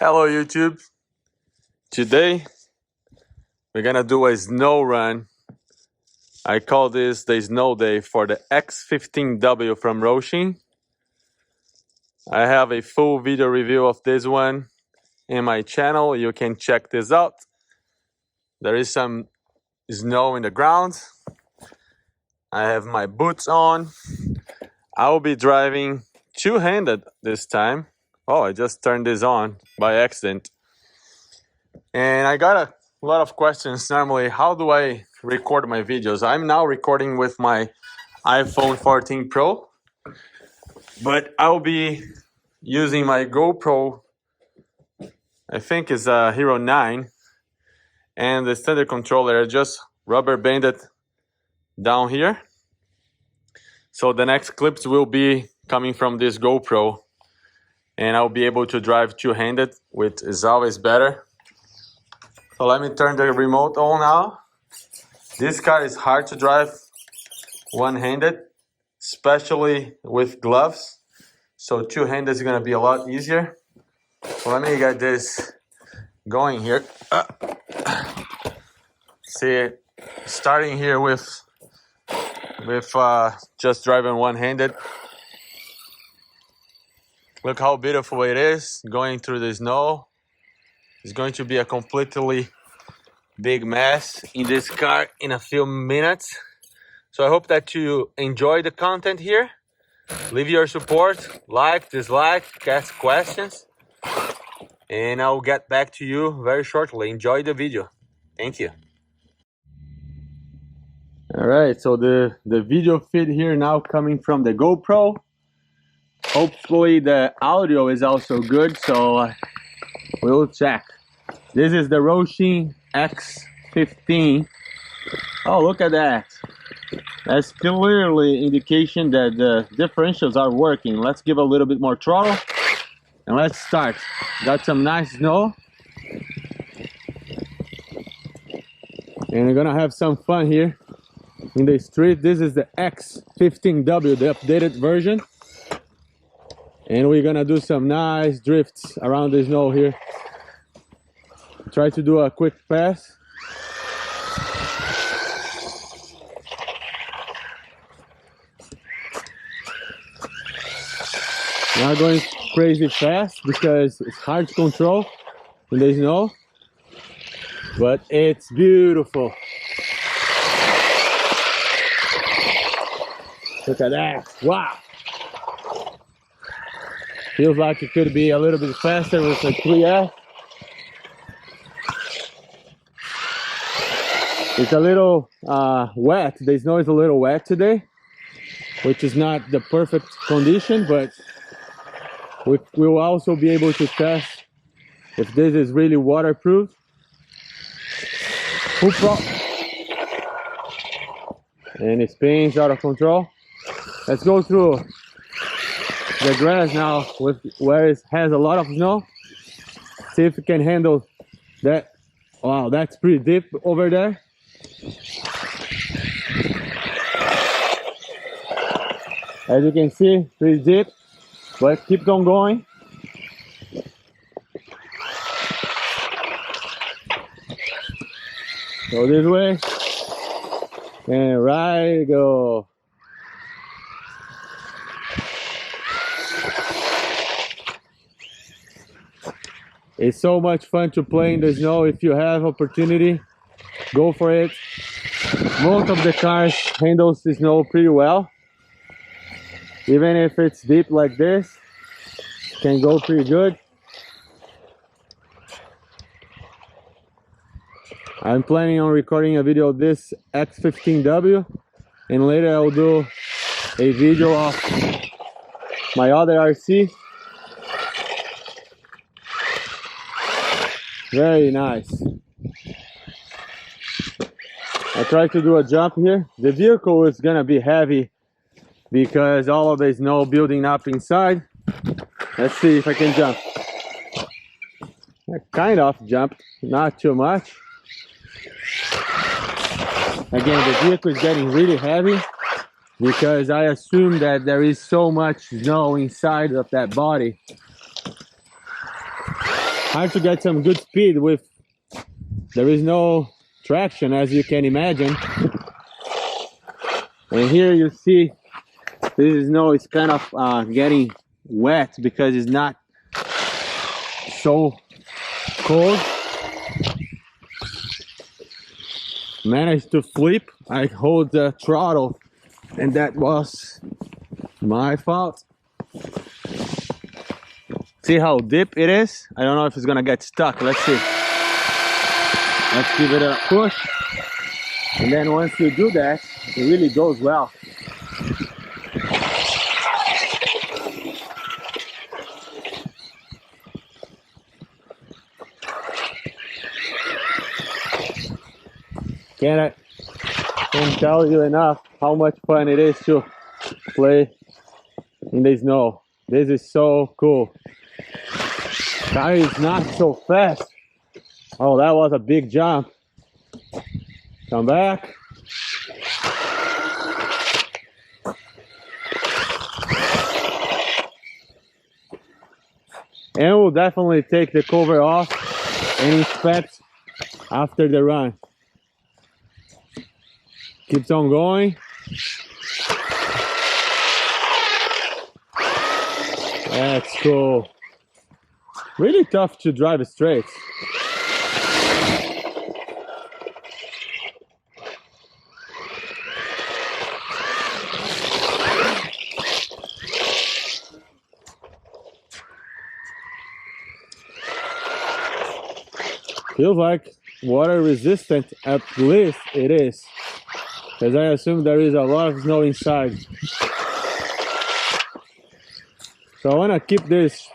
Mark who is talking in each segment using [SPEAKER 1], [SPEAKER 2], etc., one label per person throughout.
[SPEAKER 1] Hello YouTube. Today we're gonna do a snow run. I call this the snow day for the X15W from Hosim. I have a full video review of this one in my channel. You can check this out. There is some snow in the ground. I have my boots on. I will be driving two-handed this time. Oh, I just turned this on by accident. And I got a lot of questions normally. How do I record my videos? I'm now recording with my iPhone 14 Pro, but I'll be using my GoPro, I think it's a Hero 9, and the standard controller just rubber banded down here. So the next clips will be coming from this GoPro, and I'll be able to drive two-handed, which is always better. So let me turn the remote on now. This car is hard to drive one-handed, especially with gloves. So two-handed is gonna be a lot easier. So let me get this going here. See, starting here with just driving one-handed. Look how beautiful it is going through the snow. It's going to be a completely big mess in this car in a few minutes. So I hope that you enjoy the content here. Leave your support, like, dislike, ask questions, and I'll get back to you very shortly. Enjoy the video. Thank you. All right, so the video feed here now coming from the GoPro. Hopefully the audio is also good, so we'll check. This is the Hosim X15. Oh, look at that. That's clearly indication that the differentials are working. Let's give a little bit more throttle and let's start. Got some nice snow. And we're gonna have some fun here in the street. This is the X15W, the updated version. And we're gonna do some nice drifts around the snow here. Try to do a quick pass. Not going crazy fast because it's hard to control in the snow, but it's beautiful. Look at that, wow. Feels like it could be a little bit faster with a 3F. It's a little wet, the snow is a little wet today, which is not the perfect condition, but we will also be able to test if this is really waterproof. And it spins out of control. Let's go through the grass now with where it has a lot of snow. See if we can handle that. Wow, that's pretty deep over there. As you can see, pretty deep, but keep on going. Go this way, and right go. It's so much fun to play in the snow. If you have opportunity, go for it. Most of the cars handles the snow pretty well. Even if it's deep like this, can go pretty good. I'm planning on recording a video of this X15W, and later I'll do a video of my other RC. Very nice. I tried to do a jump here. The vehicle is gonna be heavy because all of the snow building up inside. Let's see if I can jump. I kind of jumped, not too much. Again, the vehicle is getting really heavy because I assume that there is so much snow inside of that body. hard to get some good speed with there is no traction, as you can imagine. And here you see this snow is kind of getting wet because it's not so cold. Managed to flip. I hold the throttle and that was my fault. See how deep it is? I don't know if it's gonna get stuck. Let's see. Let's give it a push. And then once you do that, it really goes well. Can't tell you enough how much fun it is to play in the snow. This is so cool. Car is not so fast. Oh, that was a big jump. Come back. And we'll definitely take the cover off and inspect after the run. Keeps on going. That's cool. Really tough to drive straight. Feels like water resistant, at least it is. Because I assume there is a lot of snow inside. So I want to keep this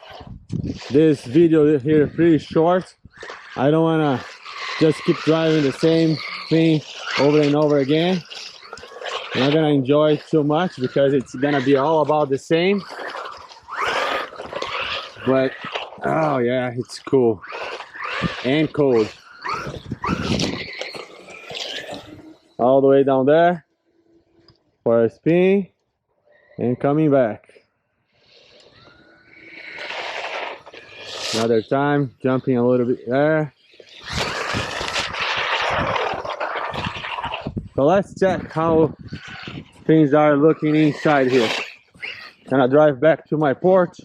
[SPEAKER 1] video here pretty short. I don't want to just keep driving the same thing over and over again. I'm not going to enjoy too much because it's going to be all about the same. But, oh yeah, it's cool. And cold. All the way down there for a spin and coming back. Another time, jumping a little bit there. So let's check how things are looking inside here. Gonna drive back to my porch.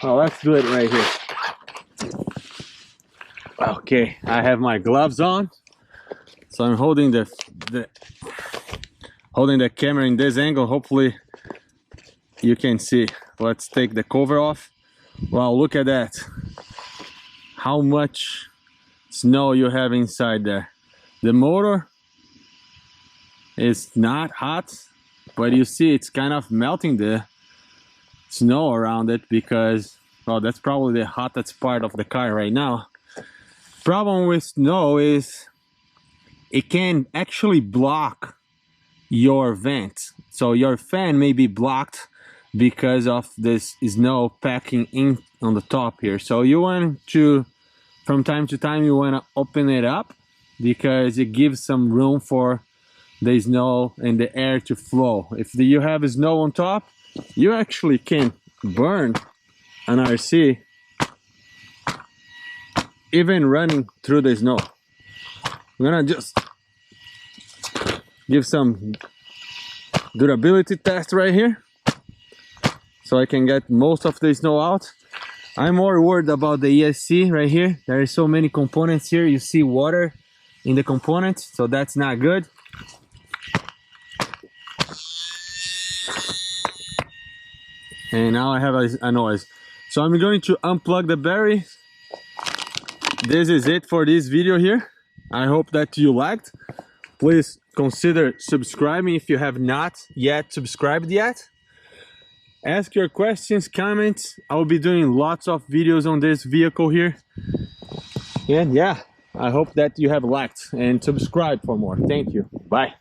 [SPEAKER 1] Well, let's do it right here. Okay, I have my gloves on, so I'm holding the camera in this angle. Hopefully you can see. Let's take the cover off. Wow, look at that. How much snow you have inside there. The motor is not hot, but you see it's kind of melting the snow around it because, well, that's probably the hottest part of the car right now. Problem with snow is it can actually block your vent, so your fan may be blocked because of this snow packing in on the top here. So you want to, from time to time, you want to open it up because it gives some room for the snow and the air to flow. If you have snow on top, you actually can burn an RC even running through the snow. I'm gonna just give some durability test right here so I can get most of the snow out. I'm more worried about the ESC right here. There are so many components here. You see water in the components, so that's not good. And now I have a noise. So I'm going to unplug the battery. This is it for this video here. I hope that you liked. Please consider subscribing if you have not yet subscribed yet. Ask your questions, comments. I'll be doing lots of videos on this vehicle here. And yeah, I hope that you have liked and subscribed for more. Thank you. Bye.